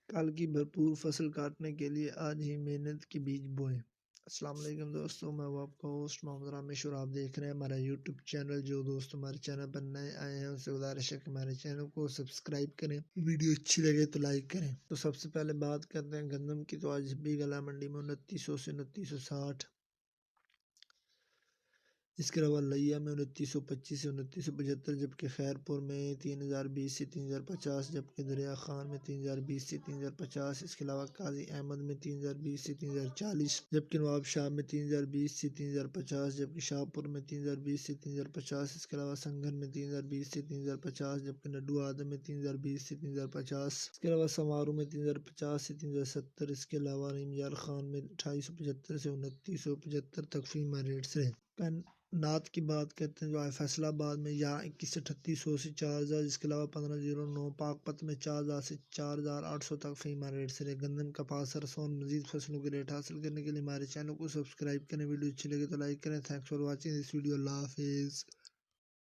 کل کی بھرپور فصل کاٹنے کے لیے آج ہی محنت کی بیج بوئیں۔ السلام علیکم دوستوں، میں ہوں آپ کا ہوسٹ محمد رامش اور آپ دیکھ رہے ہیں ہمارا یوٹیوب چینل۔ جو دوست ہمارے چینل پر نئے آئے ہیں ان سے گزارش ہے کہ ہمارے چینل کو سبسکرائب کریں، ویڈیو اچھی لگے تو لائک کریں۔ تو سب سے پہلے بات کرتے ہیں گندم کی۔ تو آج بھی گلا منڈی میں 2900 سے 2960، اس کے علاوہ لیا میں 2925 سے 2975، جبکہ خیر پور میں 3020 سے 3050، جبکہ دریا خان میں 3020 سے 3050، اس کے علاوہ قاضی احمد میں 3020 سے 3040، جبکہ نواب شاہ میں 3020 سے 3050، جبکہ شاہپور میں 3020 سے 3050، اس کے علاوہ سنگھن میں 3020 سے 3050، جبکہ نڈو آدم میں 3020 سے 3050، اس کے علاوہ سمارو میں 3050 سے 3070، اس کے علاوہ نیم خان میں 2875 سے 2975 تک فیمہ ریٹس رہے۔ نعت کی بات کرتے ہیں جو ہے فیصل آباد میں یہاں 2138 سے 4000، جس کے علاوہ 1509 پاک پت میں 4000 سے 4800 تک فیمہ ریٹ سے رہے۔ گندم کپاس سرسون مزید فصلوں کے ریٹ حاصل کرنے کے لیے ہمارے چینل کو سبسکرائب کریں، ویڈیو اچھی لگے تو لائک کریں۔ Thanks for watching this video, اللہ حافظ۔